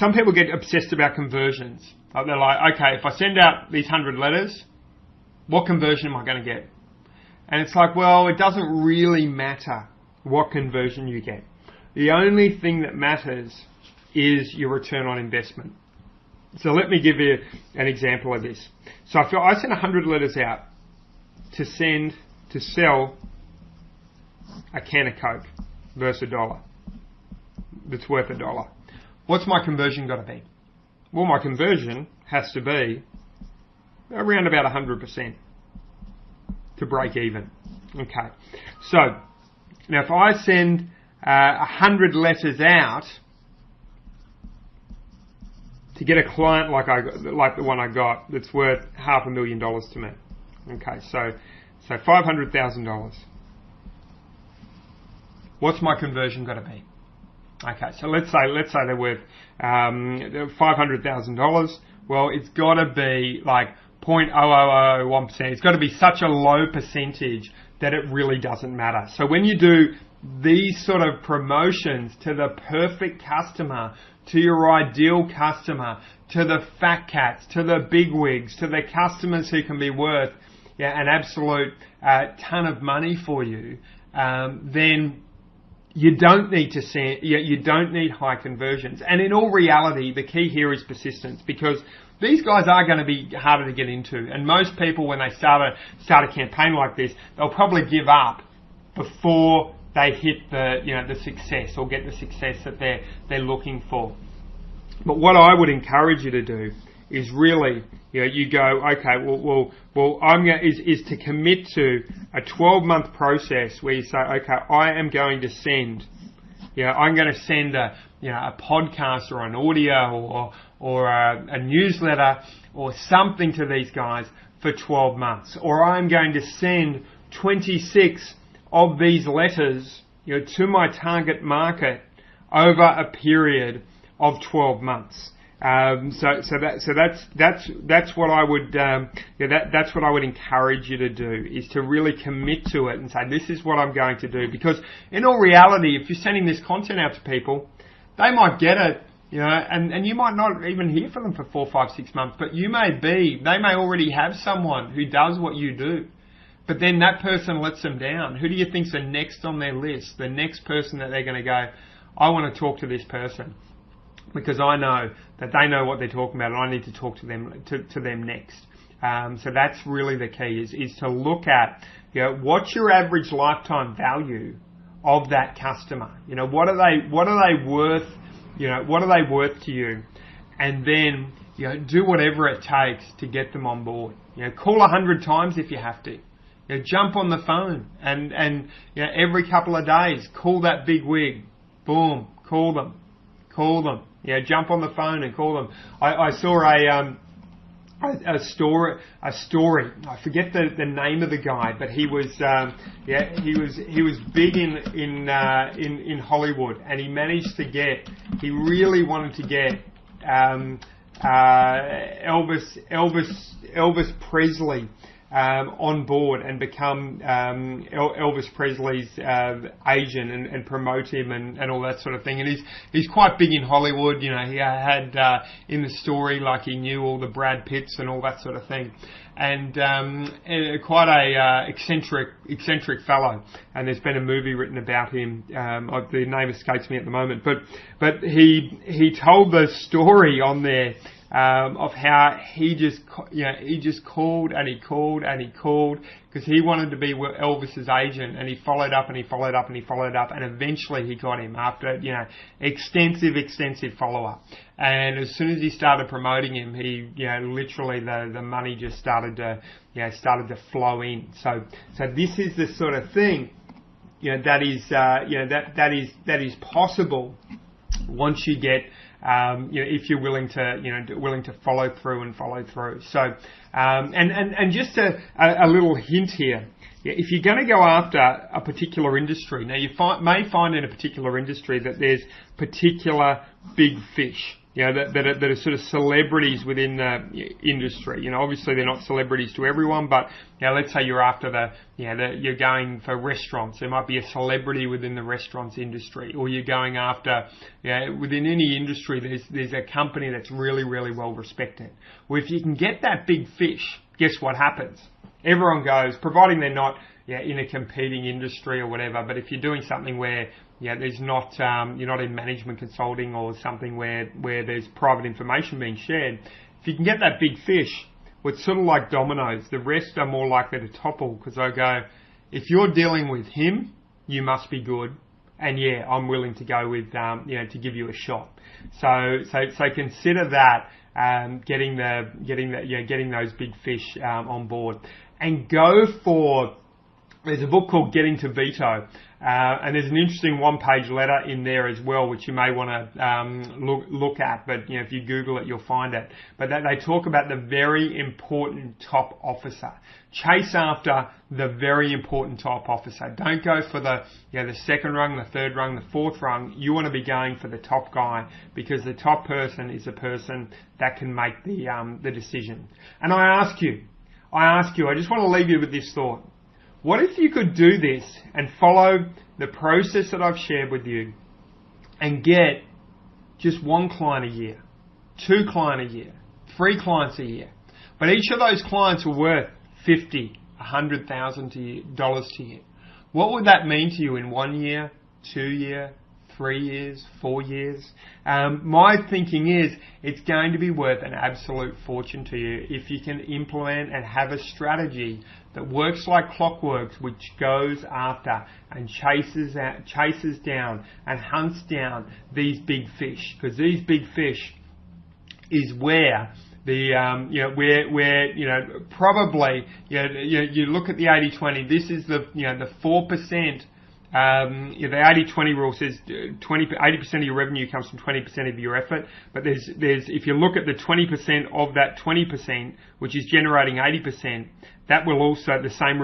some people get obsessed about conversions. They're like, okay, if I send out these 100 letters, what conversion am I going to get? And it's like, well, it doesn't really matter what conversion you get. The only thing that matters is your return on investment. So let me give you an example of this. So if I send 100 letters out to sell a can of Coke versus $1 that's worth $1, what's my conversion got to be? Well, my conversion has to be around about 100% to break even. Okay. So now if I send 100 letters out to get a client like the one I got that's worth $500,000 to me. Okay, so $500,000. What's my conversion got to be? Okay, so let's say they're worth $500,000. Well, it's got to be like 0.0001%. It's got to be such a low percentage that it really doesn't matter. So when you do these sort of promotions to the perfect customer, to your ideal customer, to the fat cats, to the bigwigs, to the customers who can be worth an absolute ton of money for you, then you don't need you don't need high conversions. And in all reality, the key here is persistence, because these guys are going to be harder to get into. And most people, when they start a campaign like this, they'll probably give up before they hit the success or get the success that they're looking for. But what I would encourage you to do is really, you go, okay, well, is to commit to a 12-month process where you say, okay, I am going to send, I'm going to send a podcast or an audio or a newsletter or something to these guys for 12 months, or I'm going to send 26 of these letters, to my target market over a period of 12 months. So that's what I would that's what I would encourage you to do, is to really commit to it and say, this is what I'm going to do. Because in all reality, if you're sending this content out to people, they might get it, and you might not even hear from them for 4, 5, 6 months, but they may already have someone who does what you do. But then that person lets them down. Who do you think's the next on their list? The next person that they're going to go, I want to talk to this person, because I know that they know what they're talking about, and I need to talk to them next. So that's really the key, is to look at, what's your average lifetime value of that customer? What are they worth? What are they worth to you? And then, do whatever it takes to get them on board. Call 100 times if you have to. Jump on the phone and every couple of days, call that big wig. Boom, call them. Jump on the phone and call them. I saw a story. I forget the name of the guy, but he was big in Hollywood, and he managed to get. He really wanted to get Elvis Presley on board and become Elvis Presley's agent and promote him and all that sort of thing. And he's quite big in Hollywood. He had in the story, like, he knew all the Brad Pitts and all that sort of thing. And quite a eccentric fellow. And there's been a movie written about him. The name escapes me at the moment. But he told the story on there of how he just called and he called because he wanted to be Elvis's agent, and he followed up and eventually he got him after extensive follow up. And as soon as he started promoting him, he literally the money just started to flow in. So this is the sort of thing that is possible once you get if you're willing to follow through. So and just a little hint here. If you're going to go after a particular industry, now you may find in a particular industry that there's particular big fish. that are sort of celebrities within the industry. Obviously they're not celebrities to everyone, but let's say you're after you're going for restaurants. There might be a celebrity within the restaurants industry, or you're going after, within any industry, there's a company that's really, really well respected. Well, if you can get that big fish, guess what happens? Everyone goes, providing they're not in a competing industry or whatever, but if you're doing something where there's not, you're not in management consulting or something where there's private information being shared, if you can get that big fish, well, it's sort of like dominoes. The rest are more likely to topple, because I go, if you're dealing with him, you must be good, and I'm willing to go with, to give you a shot. So consider that, getting those big fish on board, and go for. There's a book called Getting to Veto, and there's an interesting one-page letter in there as well, which you may want to look at. But if you Google it, you'll find it. But they talk about the very important top officer. Chase after the very important top officer. Don't go for the second rung, the third rung, the fourth rung. You want to be going for the top guy, because the top person is the person that can make the decision. And I ask you, I just want to leave you with this thought. What if you could do this and follow the process that I've shared with you and get just 1 client a year, 2 clients a year, 3 clients a year, but each of those clients were worth $50,000, $100,000 to you? What would that mean to you in 1 year, 2 years, 3 years, 4 years? My thinking is it's going to be worth an absolute fortune to you if you can implement and have a strategy that works like clockwork, which goes after and chases down and hunts down these big fish, because these big fish is where probably you look at the 80-20. This is the 4%. The 80-20 rule says 80% of your revenue comes from 20% of your effort. But there's if you look at the 20% of that 20%, which is generating 80%, that will also, the same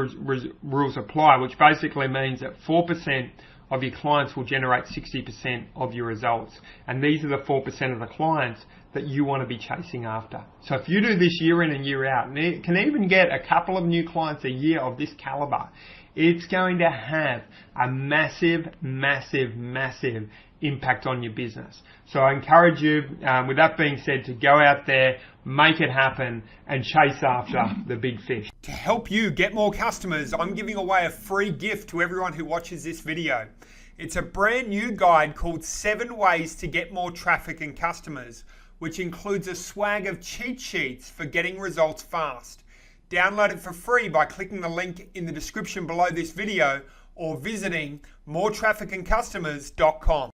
rules apply, which basically means that 4% of your clients will generate 60% of your results. And these are the 4% of the clients that you want to be chasing after. So if you do this year in and year out, and can even get a couple of new clients a year of this caliber, it's going to have a massive, massive, massive impact on your business. So I encourage you, with that being said, to go out there, make it happen, and chase after the big fish. To help you get more customers, I'm giving away a free gift to everyone who watches this video. It's a brand new guide called 7 Ways to Get More Traffic and Customers, which includes a swag of cheat sheets for getting results fast. Download it for free by clicking the link in the description below this video or visiting moretrafficandcustomers.com.